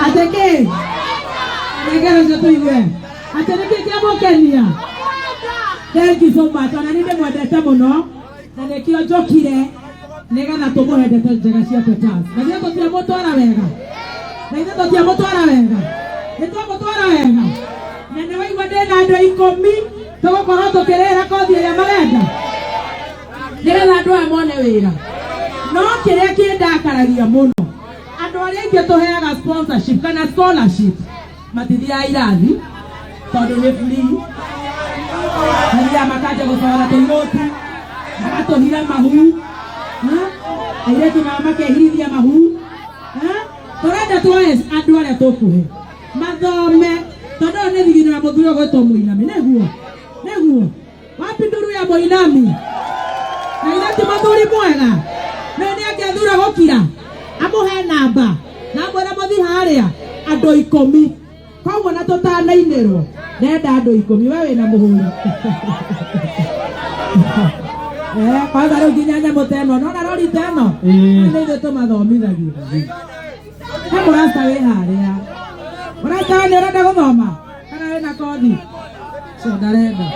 Ateke. Negara joto iwe. Ateke kiamo Kenya. Thank you so much. Ona ninde mwendete muno. Na nekio jokire. Nega na tumuhende njega cia Petas. Na ndio tutia mutwara wega. Na ndio tutia mutwara wega. Ndio mutwara wega. Na ndio waigwa ndena andu 10 tugukorwo tukirira kothi ya marenda. Nĩgetha andũ aya mone wĩra. No kĩrĩa kĩndakaragia mũno, andũ arĩa aingĩ tũheaga sponsorship kana scholarship matithiaga irathi tondũ nĩ free. Mathiaga makanja gũcora tũirũti, magatũhira mahu, airĩtu nao makehirithia mahu. Tũrenda twoe andũ arĩa tũkũhe mathome tondũ ũyũ nĩ thigino ya mũthuri ũgwĩtwo Mũinami. Nĩguo wapi nduru ya Mũinami? Na ila timathuri mwega na nĩ angĩathura gũkira amuhe namba na mwera muthi haria andũ 10 koguo na tũtanainĩrwo ndenda andũ 10 we wĩna mũhũri. Kwanza rĩu nginya nyamũ teno no na rori teno nĩ ithuĩ tũmathomithagia. He mũrata wĩ haria mũrata nĩ ũrenda gũthoma kana wĩna kothi so ndarenda.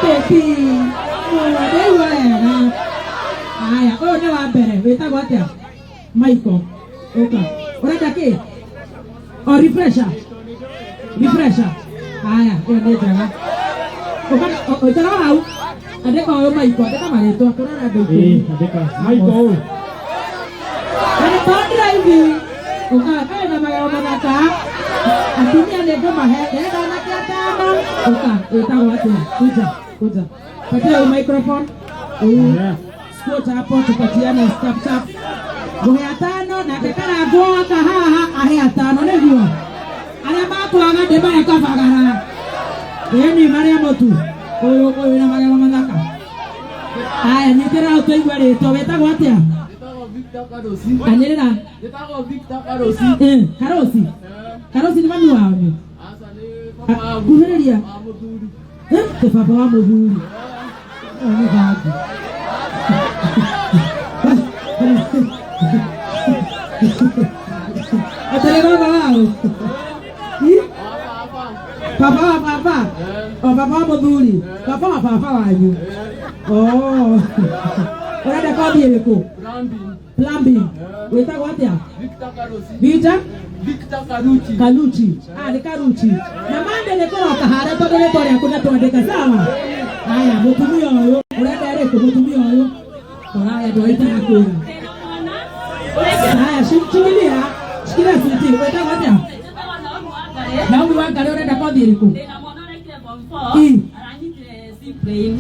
Pepi, mwana wega. Aya, ũyũ nĩ wa mbere, wĩtagwo atĩa? Michael. Oka. Ũrenda kĩ? O refresher. Aya, ũyũ nĩ njega. Ũikara hau. Andĩka ũyũ Michael, andĩka marĩtwa, kũrora andũ 10. Andĩka Michael. Andĩka drive. Oka, kae na magao mathaka. Atumia nĩ ngũmahe, ndenda na kĩatano. Oka, wĩtagwo atĩa? Kuja. Patia microphone. Squat hapo tupatiane step. Goya tano na kekara goka haha ahe atano nĩguo. Arĩa makwaga ndĩmare kabagara. Ni maria motu. Ũyũ na magego mathaka. Aya nyitĩra ũtũigua rĩtwa wĩtagwo atĩa? Ndĩtagwo Victor Karosi. Anĩrĩra. Ndĩtagwo Victor Karosi. Karosi. Karosi nĩ mami wao. Asa nĩ baba kuhĩrĩria. wa mũthuri. Te baba wa mũthuri. Ni gagu. Atalego wao. Papa. Oh, papa wa mũthuri. Papa wanyu. Oh. Ũrenda kothi ĩrĩkũ? Plumbing. Wĩtagwo atĩa? Victor Karosi. Victor Karuchi. Nĩ Karuchi. Na mande nĩ kũroka harĩa tondũ rĩtwa rĩaku nĩ twandĩka sawa? Haya, mũtumia ũyũ. Ũrenda ĩrĩkũ mũtumia ũyũ? Haya, ndwaitana kwĩra. Haya, shikilia siti. Wĩtagwo atĩa? Naomi Wangari ũrenda kothi ĩrĩkũ?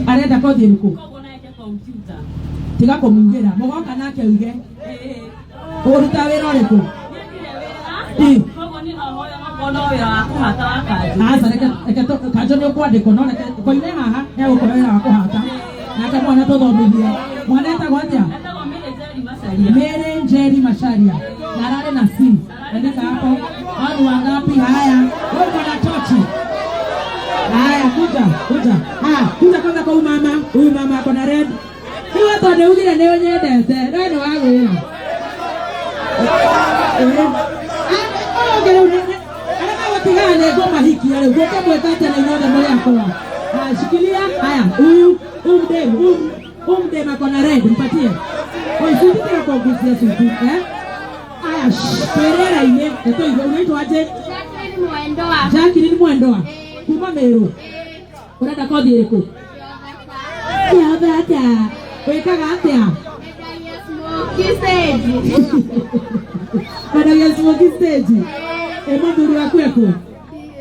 Arenda kothi ĩrĩkũ? Tiga kũmugĩra. Mũgoka nake uge. Ũruta wĩra ũrĩkũ? Reke kanjũ nĩ ũkwandĩkwo no reke koine haha nĩ agũkorwo wĩra wa kũhata nake mwana tũthomithie. Mwana etagwo atĩa? Mary Njeri Macharia na ararĩ na C. Andĩka hapo watu wangapi? Haya wewe na tochi. Haya kuja kwanza kwa huyu mama ako na red. Ni watu wanaugire nĩ ũnyendete nĩ wagwĩra. Tigane ngoma hiki leo ngoke mwekate na inyoda mbele yako. Shikilia haya huyu umde makona red mpatie. Oi sisi kwa kusia sisi haya perera ine eto hiyo unaitwa aje? Jacqueline Mwendoa. Kuma Meru. Unataka kothi iko? Ya bata. Wekaga atia? Smoky stage. Mũthuri waku eko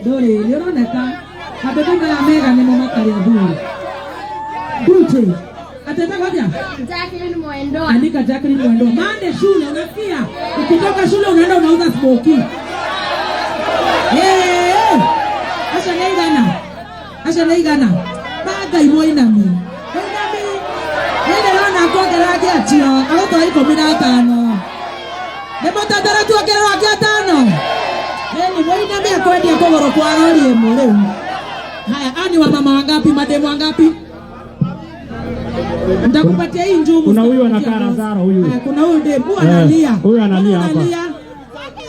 ndũrĩ nĩ ũroneka atete ya mega nĩ mũmakaria thuri Gucci atete wapi? Andika Jacqueline Mwendoa. Mande shule unasikia? Ukitoka shule unaenda unauza smoky. Asha neigana baga imoinami nende rona kuongerera atio agũtwara 15 nĩmũtatara tuongerera 5 ni mwana mimi akwendia kogoro kwa rori ĩmwe rĩu. Haya ani wa mama wangapi mademu wangapi? Nitakupatia hii njumu. Kuna huyu anakaa Lazaro huyu. Kuna huyu demu analia. Huyu analia hapa.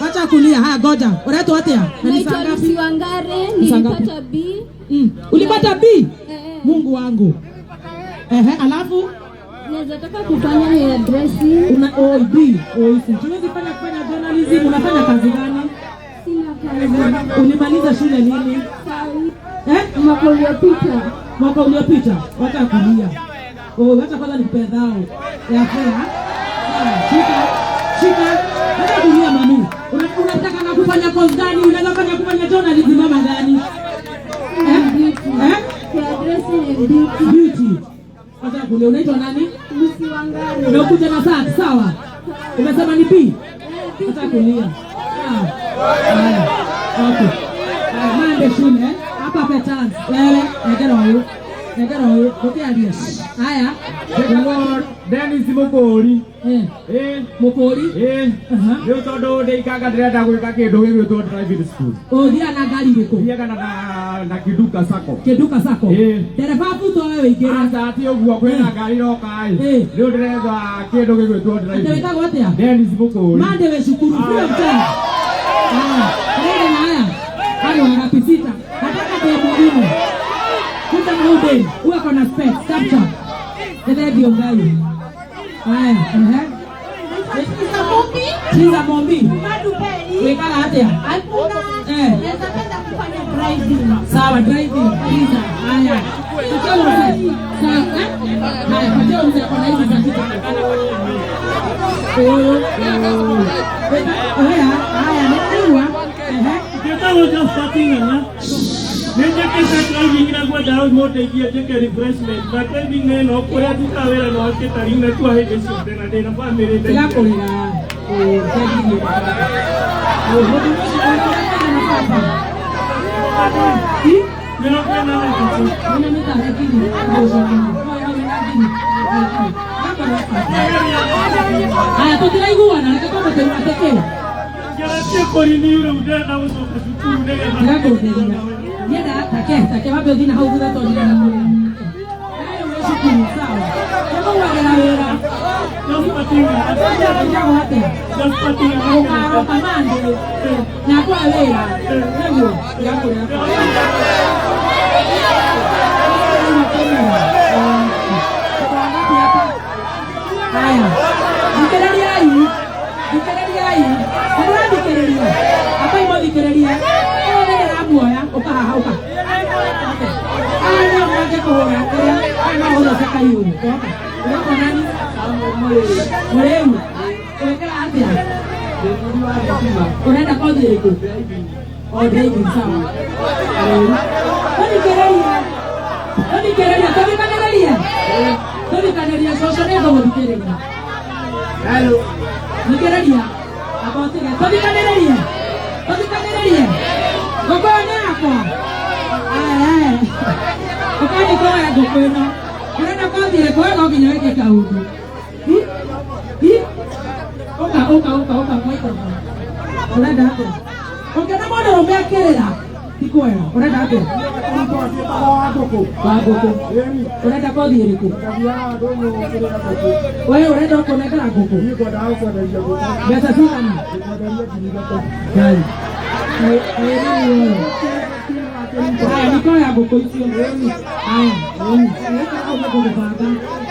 Acha kulia. Haya goja. Unaitwa wapi? Naitwa Lucy Wangare, nilipata B. Ulipata B? Mungu wangu. Alafu naweza taka kufanya hair dressing. Una B. Siwezi kufanya journalism. Unafanya kazi gani? Sina kazi. Ulimaliza shule lini? Mwaka uliopita. Wacha kulia. Wacha kwanza nikupe dhao ya fea. Shika. Wacha kulia mami. Unataka na kufanya course gani? Unaweza kufanya journalism mama gani? Hair dressing and beauty. Wacha kulia. Unaitwa nani? Lucy Wangare. Unakuja na saa sawa? Umesema ni B? Wacha kulia. Okay. Mande shule. Hapa pe chance. Wewe, negera huyu. Kote adia. Haya. Dennis Mukori. Mukori. Yo todo de kaga direta gwika kindu gigwitwo driving school. Dia na gari riko. Dia kana na kiduka sako. Kiduka sako. Dereva puto wewe igera. Asa ati uguo kwina ngari roka ai. Rio direta kindu gigwitwo driving. Ndeweta gwatia? Dennis Mukori. Mande we shukuru kwa mtana. Ndio haya. Hadi wanapisita. Nataka kwa mwingine. Kuta maude, uwe kona specs, capture. Tete diongali. Haya, Chiza mombi. Wekala hatea. Naweza penda kufanya driving. Sawa, driving. Chiza. Haya. Kuchauze. Sawa. Haya, kuchauze kona hizi za kitu. Haya, netiwa. Kita just starting na. Nende kesa driving na kwa dawa mote kia cheke refreshment. Na driving neno kwa tukawela no ake taringa kwa hege sote na dena kwa mere de. Yako ila. Neno kwa na kitu. Nina mita haya tutiraiguana nakakoma tetekea Grazie por venire udana uso kusukuru ndege na ngagotheria yenda take wabe thina hau thutha tondu na wewe shukuru sawa kama wagera wera just patinga ukaro kamande na kwa wera ndio yako haya dikeriai Ora dikereria apa imo dikereria ora ramuoya ukahaha uka ana mwaje kuhora ana hora sakayu uko nani mremu unaenda atia unaenda kwa direko driving sawa dikereria kanaria sasa ndio dikereria hello dikereria abotega todikanereria gokone akwa aya ukani kwa gokweno unaenda kwa dire kwa go kinya weke kaundu oka mwaito unaenda hapo ongena modo umekerera tikwera unaenda hapo wagoko unaenda kwa dire ku wewe unaenda kwa nekera goko besa sana gani haya niko ya goko icio haya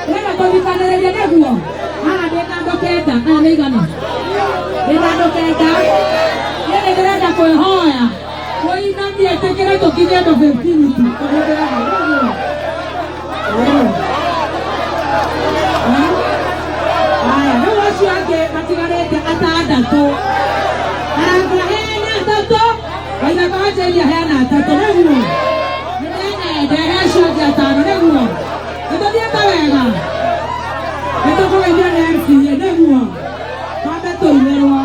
rega tondikanereria neguo haha ndikandokenda aya nĩ igana ndikandokenda nĩ ndĩrenda kwĩhoya wĩinamie tĩkĩre tũkinye ndo 15 haya rĩu acio angĩ matigarĩte atandatũ aranga hena atatũ waithaka wanjĩria hena atatũ nĩguo nĩnenende acio angĩ atano nĩguo nĩtũthiĩte wega nĩtũkũgeithio nĩ MCA nĩguo twambe tũimerwo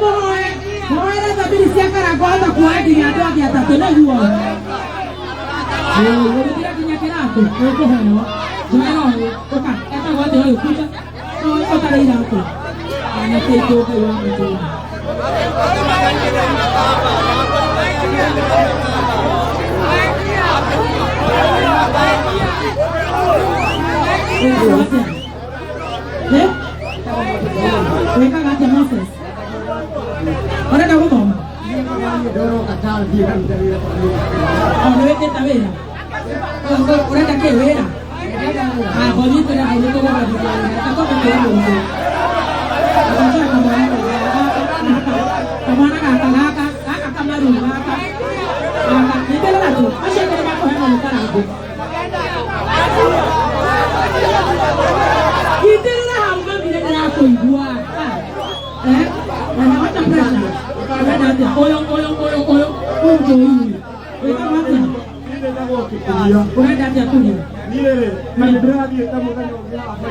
moe. Moe na tabiri siaka na kwanza kuwaji ya doa ya tatone huo. Wewe kinya kirako. Uko hano. Jumeno. Toka. Eta wote wao kuja. Kwa tarehe yako. Ana teto kwa wangu. Weka ngaja Moses. Ora na huko. Weke tawera. Ora na kewera. Kwa nini tena hapo kwa sababu atakuwa kwa hiyo. Kama kaka kama rumba kaka. Ndio la tu. Acha kama kwa hiyo mkana hapo. Kitira hamba vile yako igua. Na hata pressure. Ndio oyo. Unjo hii. Weka wapi? Unaenda hapo kulia. Niele, madragi kama unavyoona hapa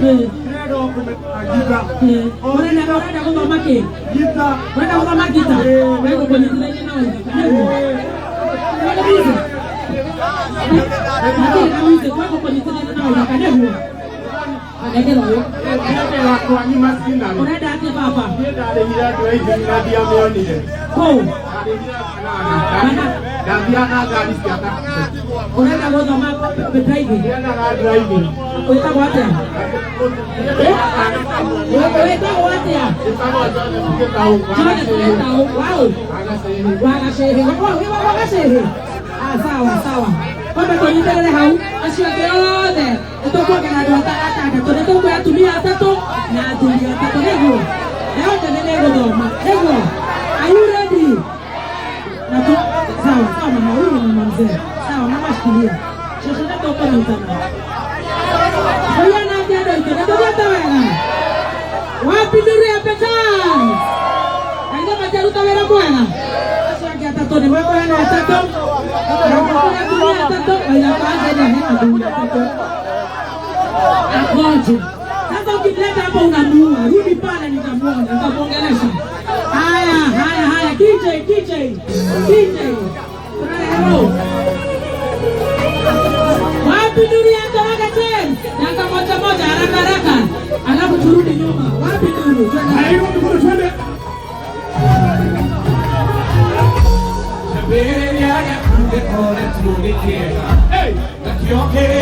hivi. Ndio kumekuagiza. Unaenda kwa mama yake. Gita. Unaenda kwa mama kita. Wewe kwa nini tena wewe? Unaenda ati baba. Unaenda kwa mama driving. Unaenda kwa wapi? Unaenda kwa wapi? Sawa. Kwamba kwa nini hau asiweke yote utakuwa kana dota tunatoka kutumia tatu na tumia tatu leo doma leo are you ready na tu sawa mama huyu mama mzee sawa mama shikilia shosha toka na mtana huyo na ndio ndio tawala wapi ndio ya pesa ndio majaruta wera bwana asiweke tatu ni mambo yana tatu. Sasa ukileta hapo unamuua, rudi pale nitamuona, nitamuongelesha. Haya, DJ. Hello. Wapi dunia toka tena? Nanga moja haraka. Alafu turudi nyuma. Wapi dunia? Twende. Hey! Hey!